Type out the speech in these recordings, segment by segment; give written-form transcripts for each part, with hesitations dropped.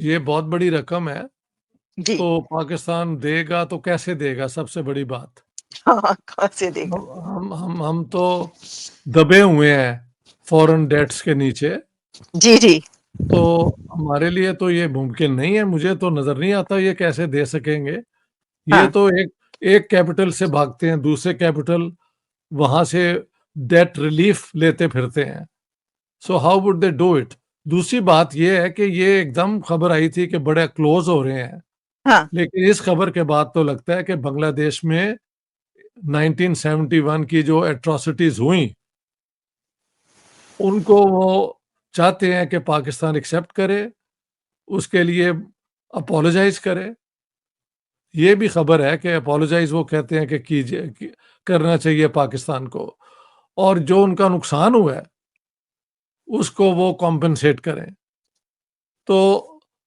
ये बहुत बड़ी रकम है, जी। तो पाकिस्तान देगा तो कैसे देगा, सबसे बड़ी बात। हाँ, कहाँ से देगा? हम तो दबे हुए हैं फॉरेन डेट्स के नीचे, जी, जी। तो हमारे लिए तो ये मुमकिन नहीं है, मुझे तो नज़र नहीं आता ये कैसे दे सकेंगे। ये हाँ, तो एक एक कैपिटल से भागते हैं, दूसरे कैपिटल वहाँ से डेट रिलीफ लेते फिरते हैं। So how would they do it? दूसरी बात ये है कि ये एकदम खबर आई थी कि बड़े क्लोज हो रहे हैं, हाँ, लेकिन इस खबर के बाद तो लगता है कि बांग्लादेश में 1971 की जो एट्रोसिटीज हुई, उनको वो चाहते हैं कि पाकिस्तान एक्सेप्ट करे, उसके लिए अपोलोजाइज करे। ये भी खबर है कि अपोलोजाइज वो कहते हैं कि करना चाहिए पाकिस्तान को, और जो उनका नुकसान हुआ है उसको वो कॉम्पेंसेट करें। तो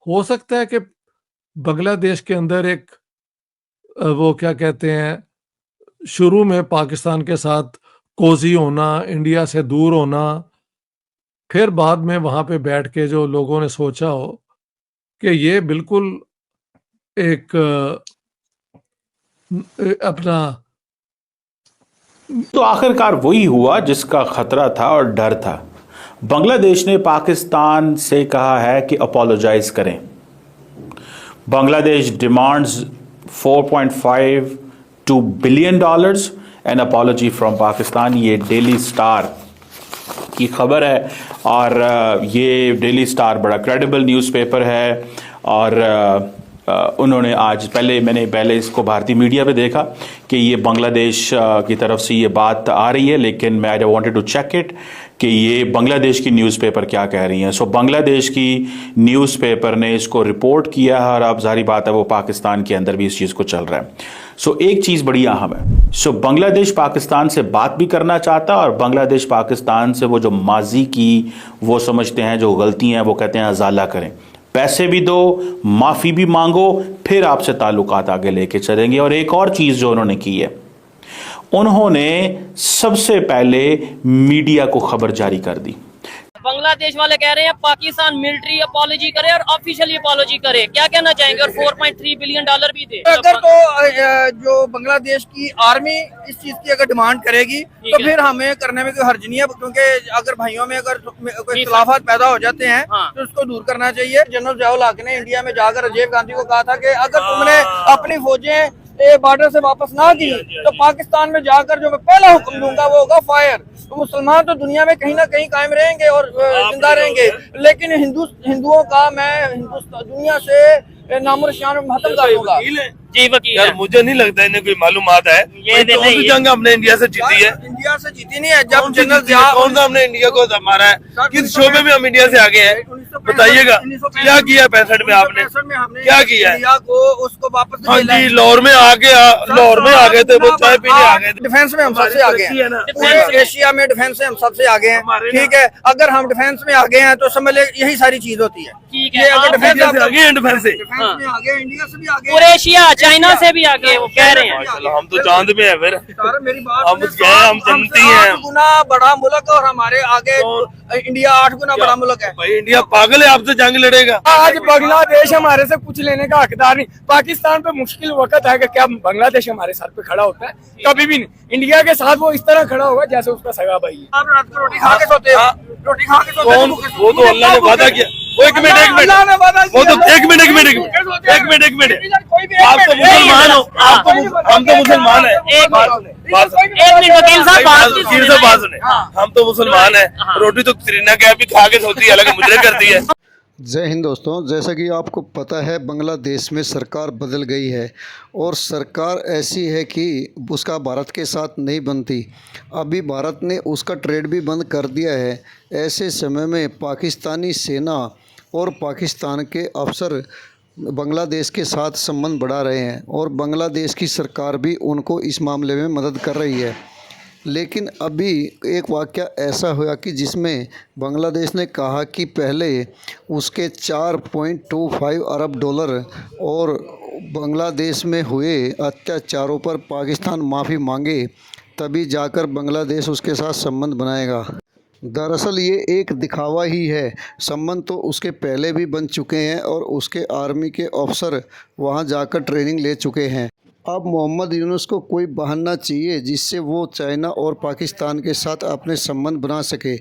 हो सकता है कि बांग्लादेश के अंदर एक वो क्या कहते हैं, शुरू में पाकिस्तान के साथ कोज़ी होना, इंडिया से दूर होना, फिर बाद में वहाँ पे बैठ के जो लोगों ने सोचा हो कि ये बिल्कुल एक अपना तो आखिरकार वही हुआ जिसका खतरा था और डर था। बांग्लादेश ने पाकिस्तान से कहा है कि अपोलोजाइज करें। Bangladesh demands 4.52 billion dollars N apology from Pakistan. ये डेली स्टार की खबर है, और ये डेली स्टार बड़ा क्रेडिबल न्यूज़पेपर है, और उन्होंने आज मैंने पहले इसको भारतीय मीडिया पे देखा कि ये बांग्लादेश की तरफ से ये बात आ रही है, लेकिन I wanted to check it कि ये बांग्लादेश की न्यूज़पेपर क्या कह रही हैं। सो बांग्लादेश की न्यूज़पेपर ने इसको रिपोर्ट किया है, और अब जाहिर बात है वो पाकिस्तान के अंदर भी इस चीज़ को चल रहा है। सो एक चीज़ बड़ी अहम है। सो बांग्लादेश पाकिस्तान से बात भी करना चाहता है, और बांग्लादेश पाकिस्तान से वो जो माजी की वो समझते हैं जो गलतियां हैं वो कहते हैं अजाला करें, पैसे भी दो, माफ़ी भी मांगो, फिर आपसे ताल्लुकात आगे लेके चलेंगे। और एक और चीज़ जो उन्होंने की है, उन्होंने सबसे पहले मीडिया को खबर जारी कर दी। बांग्लादेश वाले कह रहे हैं पाकिस्तान मिलिट्री अपॉलॉजी करे और ऑफिशियली अपॉलॉजी करे, क्या कहना चाहेंगे? और 4.3 बिलियन डॉलर भी दे। अगर तो जो बांग्लादेश की आर्मी इस चीज की अगर डिमांड करेगी तो फिर हमें करने में कोई हर्ज नहीं है, क्योंकि अगर भाइयों में अगर कोई इख्तिलाफात पैदा हो जाते हैं तो उसको दूर करना चाहिए। जनरल ज़ियाउल हक ने इंडिया में जाकर राजीव गांधी को कहा था कि अगर तुमने अपनी फौजें बॉर्डर से वापस ना की तो पाकिस्तान में जाकर जो मैं पहला हुक्म दूंगा वो होगा फायर। तो मुसलमान तो दुनिया में कहीं ना कहीं कायम रहेंगे और जिंदा रहेंगे, लेकिन हिंदुओं का मैं हिंदुस्तान दुनिया से नामो निशान खत्म कर दूंगा। जी वकील यार मुझे नहीं लगता इन्हें कोई मालूमात है। ये कौन सी जंग हमने इंडिया से जीती है? इंडिया से जीती नहीं है। जब कौन सा हमने इंडिया को मारा है? किस शोबे में हम इंडिया से आगे हैं बताइएगा। क्या किया 65 में आपने? क्या किया है? इंडिया को उसको वापस हाँ जी, लाहौर में आ गए थे, वो चाय पीने आ गए थे। डिफेंस में हम सबसे आगे हैं, पूरे एशिया में डिफेंस में हम सबसे आगे हैं। ठीक है, अगर हम डिफेंस में आगे हैं तो समझ ले यही सारी चीज होती है। ये अगर इंडिया से आगे हैं, डिफेंस से में आगे, इंडिया से भी आगे, पूरे एशिया चाइना से भी आगे वो कह रहे हैं। माशाल्लाह, हम तो चांद में है। फिर मेरी बात हम हम जनती हैं। 8 गुना बड़ा मुल्क और हमारे आगे इंडिया 8 गुना बड़ा मुल्क है। भाई इंडिया पागल है, आपसे जंग लड़ेगा। आज बांग्लादेश हमारे से कुछ लेने का हकदार नहीं। पाकिस्तान पे मुश्किल वक्त है कि क्या बांग्लादेश हमारे साथ पे खड़ा होता है? कभी भी नहीं। इंडिया के साथ वो इस तरह खड़ा होगा जैसे उसका सगा भाई है। आप रात को रोटी खा के सोते हो? रोटी खा के सोते हो? वो तो अल्लाह ने वादा किया। एक मिनट वो तो एक मिनट आप तो मुसलमान हो, हम तो मुसलमान है। एक मिनट वकील साहब बात सुने, हम तो मुसलमान है। रोटी तो करीना कैफ भी खा के सोती है, हालांकि मुझे करती है। जय हिंद दोस्तों, जैसा कि आपको पता है बांग्लादेश में सरकार बदल गई है, और सरकार ऐसी है कि उसका भारत के साथ नहीं बनती। अभी भारत ने उसका ट्रेड भी बंद कर दिया है। ऐसे समय में पाकिस्तानी सेना और पाकिस्तान के अफसर बांग्लादेश के साथ संबंध बढ़ा रहे हैं, और बांग्लादेश की सरकार भी उनको इस मामले में मदद कर रही है। लेकिन अभी एक वाक़या ऐसा हुआ कि जिसमें बांग्लादेश ने कहा कि पहले उसके 4.25 अरब डॉलर और बांग्लादेश में हुए अत्याचारों पर पाकिस्तान माफ़ी मांगे, तभी जाकर बांग्लादेश उसके साथ संबंध बनाएगा। दरअसल ये एक दिखावा ही है। संबंध तो उसके पहले भी बन चुके हैं और उसके आर्मी के अफसर वहां जाकर ट्रेनिंग ले चुके हैं। अब मोहम्मद यूनुस को कोई बहाना चाहिए जिससे वो चाइना और पाकिस्तान के साथ अपने संबंध बना सके।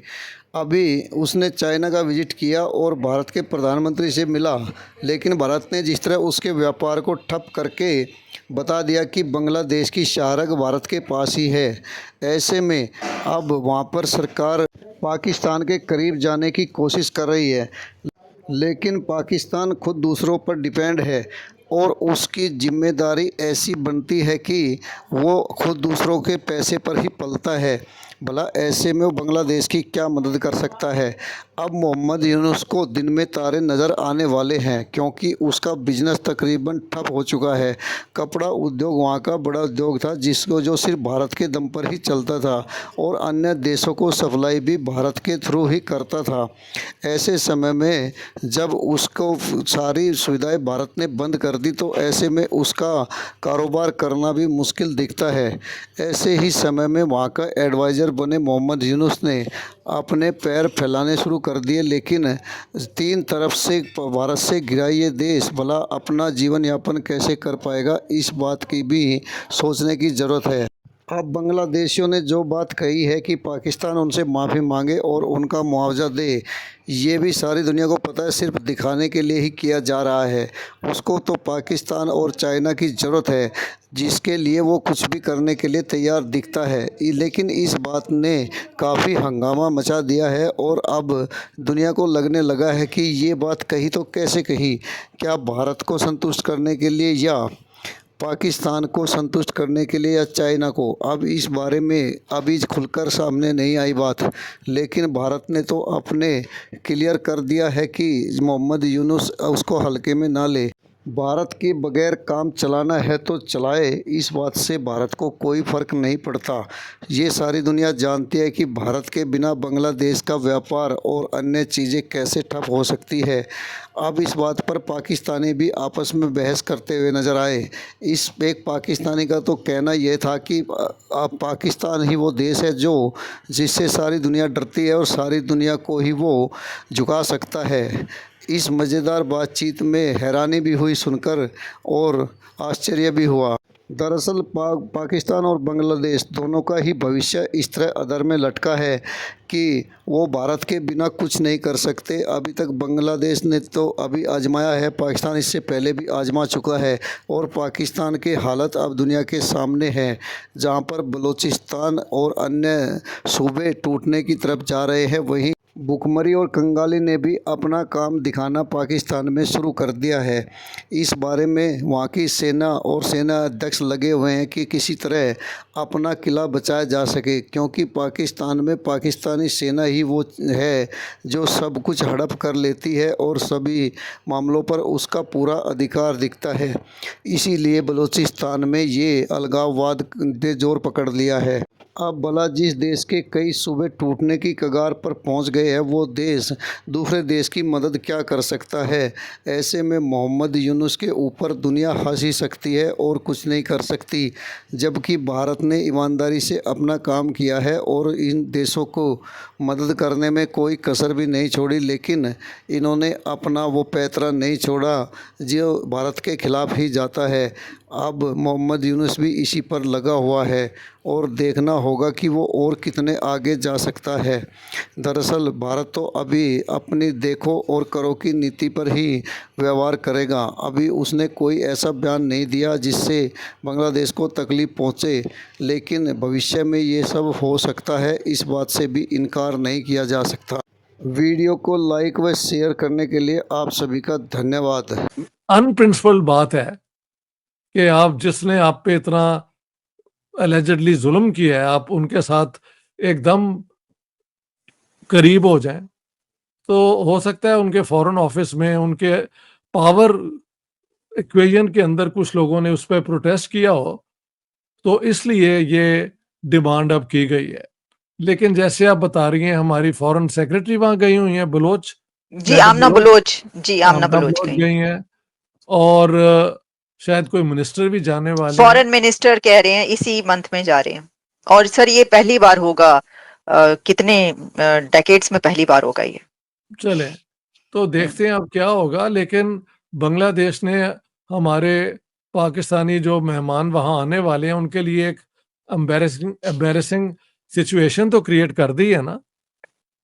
अभी उसने चाइना का विजिट किया और भारत के प्रधानमंत्री से मिला, लेकिन भारत ने जिस तरह उसके व्यापार को ठप करके बता दिया कि बांग्लादेश की शाहरग भारत के पास ही है। ऐसे में अब वहाँ पर सरकार पाकिस्तान के करीब जाने की कोशिश कर रही है, लेकिन पाकिस्तान खुद दूसरों पर डिपेंड है और उसकी जिम्मेदारी ऐसी बनती है कि वो खुद दूसरों के पैसे पर ही पलता है। भला ऐसे में वो बांग्लादेश की क्या मदद कर सकता है। अब मोहम्मद यूनुस को दिन में तारे नज़र आने वाले हैं, क्योंकि उसका बिजनेस तकरीबन ठप हो चुका है। कपड़ा उद्योग वहाँ का बड़ा उद्योग था जिसको जो सिर्फ भारत के दम पर ही चलता था और अन्य देशों को सप्लाई भी भारत के थ्रू ही करता था। ऐसे समय में जब उसको सारी सुविधाएं भारत ने बंद कर दी तो ऐसे में उसका कारोबार करना भी मुश्किल दिखता है। ऐसे ही समय में वहाँ का एडवाइज़र बने मोहम्मद यूनुस ने अपने पैर फैलाने शुरू कर दिए, लेकिन तीन तरफ से भारत से घिरा ये देश भला अपना जीवन यापन कैसे कर पाएगा, इस बात की भी सोचने की ज़रूरत है। अब बांग्लादेशियों ने जो बात कही है कि पाकिस्तान उनसे माफ़ी मांगे और उनका मुआवजा दे, ये भी सारी दुनिया को पता है सिर्फ दिखाने के लिए ही किया जा रहा है। उसको तो पाकिस्तान और चाइना की ज़रूरत है, जिसके लिए वो कुछ भी करने के लिए तैयार दिखता है। लेकिन इस बात ने काफ़ी हंगामा मचा दिया है और अब दुनिया को लगने लगा है कि ये बात कही तो कैसे कही, क्या भारत को संतुष्ट करने के लिए या पाकिस्तान को संतुष्ट करने के लिए या चाइना को। अब इस बारे में अभी खुलकर सामने नहीं आई बात, लेकिन भारत ने तो अपने क्लियर कर दिया है कि मोहम्मद यूनुस उसको हल्के में ना ले। भारत के बगैर काम चलाना है तो चलाए, इस बात से भारत को कोई फ़र्क नहीं पड़ता। ये सारी दुनिया जानती है कि भारत के बिना बांग्लादेश का व्यापार और अन्य चीज़ें कैसे ठप हो सकती है। अब इस बात पर पाकिस्तानी भी आपस में बहस करते हुए नज़र आए। इस एक पाकिस्तानी का तो कहना यह था कि पाकिस्तान ही वो देश है जो जिससे सारी दुनिया डरती है और सारी दुनिया को ही वो झुका सकता है। इस मज़ेदार बातचीत में हैरानी भी हुई सुनकर और आश्चर्य भी हुआ। दरअसल पाकिस्तान और बांग्लादेश दोनों का ही भविष्य इस तरह अधर में लटका है कि वो भारत के बिना कुछ नहीं कर सकते। अभी तक बांग्लादेश ने तो अभी आजमाया है, पाकिस्तान इससे पहले भी आजमा चुका है और पाकिस्तान की हालत अब दुनिया के सामने है, जहाँ पर बलूचिस्तान और अन्य सूबे टूटने की तरफ जा रहे हैं। वहीं भुखमरी और कंगाली ने भी अपना काम दिखाना पाकिस्तान में शुरू कर दिया है। इस बारे में वहाँ की सेना और सेना अध्यक्ष लगे हुए हैं कि किसी तरह अपना किला बचाया जा सके, क्योंकि पाकिस्तान में पाकिस्तानी सेना ही वो है जो सब कुछ हड़प कर लेती है और सभी मामलों पर उसका पूरा अधिकार दिखता है। इसीलिए बलूचिस्तान में ये अलगाववाद ने जोर पकड़ लिया है। अब भला जिस देश के कई सूबे टूटने की कगार पर पहुंच गए हैं, वो देश दूसरे देश की मदद क्या कर सकता है। ऐसे में मोहम्मद यूनुस के ऊपर दुनिया हंस ही सकती है और कुछ नहीं कर सकती, जबकि भारत ने ईमानदारी से अपना काम किया है और इन देशों को मदद करने में कोई कसर भी नहीं छोड़ी। लेकिन इन्होंने अपना वो पैतरा नहीं छोड़ा जो भारत के ख़िलाफ़ ही जाता है। अब मोहम्मद यूनुस भी इसी पर लगा हुआ है और देखना होगा कि वो और कितने आगे जा सकता है। दरअसल भारत तो अभी अपनी देखो और करो की नीति पर ही व्यवहार करेगा। अभी उसने कोई ऐसा बयान नहीं दिया जिससे बांग्लादेश को तकलीफ़ पहुँचे, लेकिन भविष्य में ये सब हो सकता है, इस बात से भी इनकार नहीं किया जा सकता। वीडियो को लाइक व शेयर करने के लिए आप सभी का धन्यवाद। अनप्रिंसिपल्ड बात है कि आप जिसने आप पे इतना एलिजिडली जुल्म किया है, आप उनके साथ एकदम करीब हो जाएं, तो हो सकता है उनके फॉरेन ऑफिस में उनके पावर इक्वेशन के अंदर कुछ लोगों ने उस पर प्रोटेस्ट किया हो, तो इसलिए ये डिमांड अब की गई है। लेकिन जैसे आप बता रही हैं, हमारी फॉरेन सेक्रेटरी वहां गई हुई हैं, बलोच जी, आमना बलोच, जी आमना बलोच गई हैं, और शायद कोई मिनिस्टर भी जाने वाले फॉरेन मिनिस्टर कह रहे हैं इसी मंथ में जा रहे हैं। और सर ये पहली बार होगा कितने डेकेड्स में पहली बार होगा ये। चले तो देखते हैं अब क्या होगा, लेकिन बांग्लादेश ने हमारे पाकिस्तानी जो मेहमान वहां आने वाले हैं उनके लिए एक एम्बैरेसिंग सिचुएशन तो क्रिएट कर दी है ना।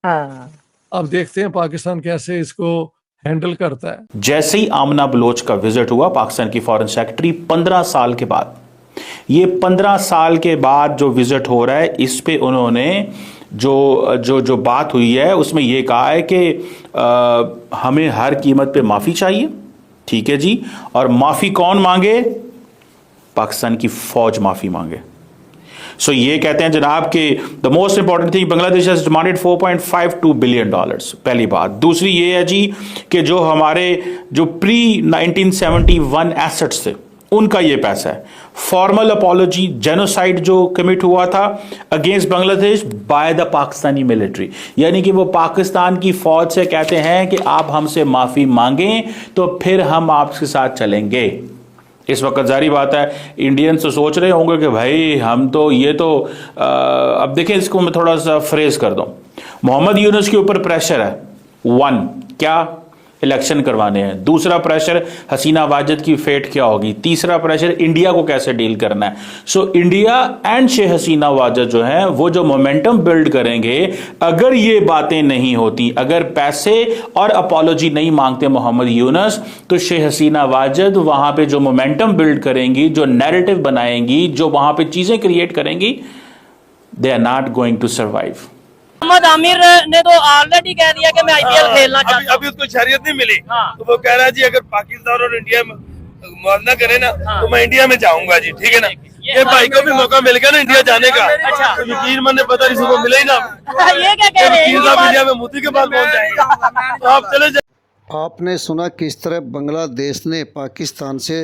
हाँ। अब देखते हैं पाकिस्तान कैसे इसको हैंडल करता है। जैसे ही आमना बलोच का विजिट हुआ पाकिस्तान की फॉरेन सेक्रेटरी 15 साल के बाद, ये 15 साल के बाद जो विजिट हो रहा है इस पे उन्होंने जो बात हुई है उसमें ये कहा है कि हमें हर कीमत पे माफी चाहिए, ठीक है जी, और माफी कौन मांगे? पाकिस्तान की फौज माफी मांगे। सो ये कहते हैं जनाब कि the most important thing Bangladesh has demanded $4.52 billion. पहली बात। दूसरी ये है जी कि जो हमारे जो प्री 1971 एसेट्स थे उनका ये पैसा है। फॉर्मल अपॉलॉजी, जेनोसाइड जो कमिट हुआ था against Bangladesh by the Pakistani military, यानी कि वो पाकिस्तान की फौज से कहते हैं कि आप हमसे माफी मांगें तो फिर हम आपके साथ चलेंगे। इस वक्त जारी बात है इंडियंस तो सोच रहे होंगे कि भाई हम तो ये तो अब देखें, इसको मैं थोड़ा सा फ्रेज कर दूं। मोहम्मद यूनुस के ऊपर प्रेशर है, वन क्या इलेक्शन करवाने हैं, दूसरा प्रेशर हसीना वाजिद की फेट क्या होगी, तीसरा प्रेशर इंडिया को कैसे डील करना है। So India and Sheikh Hasina Wajid जो है वो जो मोमेंटम बिल्ड करेंगे, अगर ये बातें नहीं होती, अगर पैसे और अपॉलॉजी नहीं मांगते मोहम्मद यूनुस, तो शेख हसीना वाजिद वहां पे जो मोमेंटम बिल्ड करेंगी, जो नैरेटिव बनाएंगी, जो वहां पे चीजें क्रिएट करेंगी, they are not going to survive. Mohammad Aamir ने तो ऑलरेडी कह दिया कि मैं आईपीएल खेलना चाहता हूं। अभी उसको शरीयत नहीं मिली। हाँ। तो वो कह रहा है जी अगर पाकिस्तान और इंडिया में मुआवजा करे ना तो मैं इंडिया में जाऊंगा जी, ठीक है ना। ये भाई को भी मौका मिल गया ना इंडिया जाने का। अच्छा। तो यकीन मैंने पता नहीं सुबह मिले ही ना। ये क्या कह रहे हैं? इंडिया में मोदी के पास पहुंच जाएंगे तो आप चले जाए। आपने सुना किस तरह बांग्लादेश ने पाकिस्तान से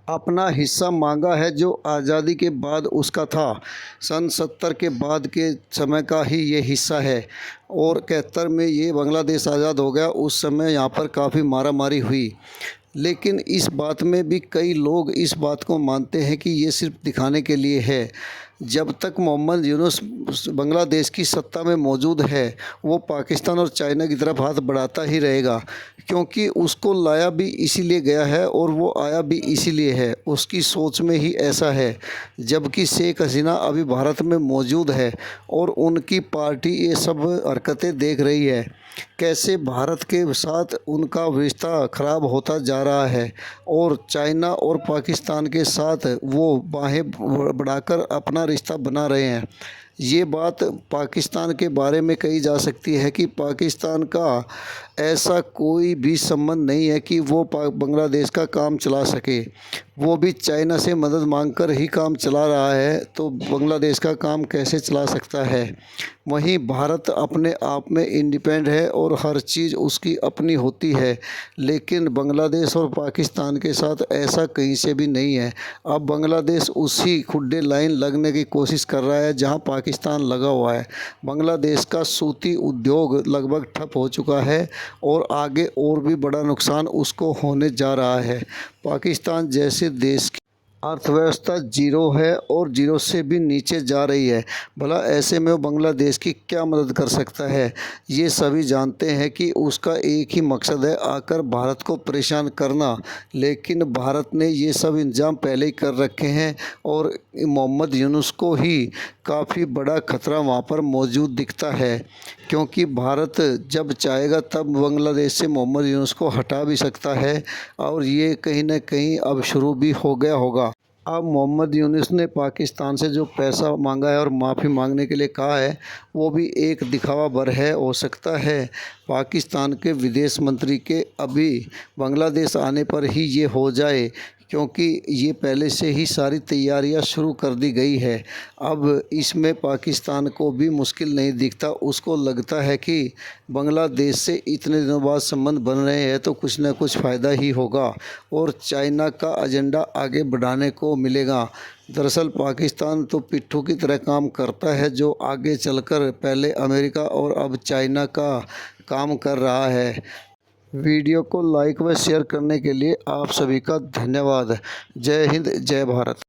अपना हिस्सा मांगा है जो आज़ादी के बाद उसका था। सन 70 के बाद के समय का ही ये हिस्सा है और 71 में ये बांग्लादेश आज़ाद हो गया। उस समय यहाँ पर काफ़ी मारामारी हुई, लेकिन इस बात में भी कई लोग इस बात को मानते हैं कि ये सिर्फ दिखाने के लिए है। जब तक मोहम्मद यूनुस बांग्लादेश की सत्ता में मौजूद है वो पाकिस्तान और चाइना की तरफ हाथ बढ़ाता ही रहेगा, क्योंकि उसको लाया भी इसीलिए गया है और वो आया भी इसीलिए है। उसकी सोच में ही ऐसा है। जबकि शेख हसीना अभी भारत में मौजूद है और उनकी पार्टी ये सब हरकतें देख रही है, कैसे भारत के साथ उनका रिश्ता ख़राब होता जा रहा है और चाइना और पाकिस्तान के साथ वो बाहें बढ़ाकर अपना रिश्ता बना रहे हैं। ये बात पाकिस्तान के बारे में कही जा सकती है कि पाकिस्तान का ऐसा कोई भी संबंध नहीं है कि वो बांग्लादेश का काम चला सके। वो भी चाइना से मदद मांगकर ही काम चला रहा है, तो बांग्लादेश का काम कैसे चला सकता है। वहीं भारत अपने आप में इंडिपेंडेंट है और हर चीज़ उसकी अपनी होती है, लेकिन बांग्लादेश और पाकिस्तान के साथ ऐसा कहीं से भी नहीं है। अब बांग्लादेश उसी खुड्डे लाइन लगने की कोशिश कर रहा है जहां पाकिस्तान लगा हुआ है। बांग्लादेश का सूती उद्योग लगभग ठप हो चुका है और आगे और भी बड़ा नुकसान उसको होने जा रहा है। पाकिस्तान जैसे देश की अर्थव्यवस्था जीरो है और जीरो से भी नीचे जा रही है। भला ऐसे में वो बांग्लादेश की क्या मदद कर सकता है। ये सभी जानते हैं कि उसका एक ही मकसद है, आकर भारत को परेशान करना। लेकिन भारत ने ये सब इंतजाम पहले ही कर रखे हैं और मोहम्मद यूनुस को ही काफ़ी बड़ा ख़तरा वहाँ पर मौजूद दिखता है, क्योंकि भारत जब चाहेगा तब बांग्लादेश से मोहम्मद यूनुस को हटा भी सकता है और ये कहीं ना कहीं अब शुरू भी हो गया होगा। अब मोहम्मद यूनुस ने पाकिस्तान से जो पैसा मांगा है और माफ़ी मांगने के लिए कहा है, वो भी एक दिखावा भर है। हो सकता है पाकिस्तान के विदेश मंत्री के अभी बांग्लादेश आने पर ही ये हो जाए, क्योंकि ये पहले से ही सारी तैयारियां शुरू कर दी गई है। अब इसमें पाकिस्तान को भी मुश्किल नहीं दिखता। उसको लगता है कि बांग्लादेश से इतने दिनों बाद संबंध बन रहे हैं तो कुछ न कुछ फ़ायदा ही होगा और चाइना का एजेंडा आगे बढ़ाने को मिलेगा। दरअसल पाकिस्तान तो पिट्ठू की तरह काम करता है, जो आगे चलकर पहले अमेरिका और अब चाइना का काम कर रहा है। वीडियो को लाइक व शेयर करने के लिए आप सभी का धन्यवाद। जय हिंद, जय भारत।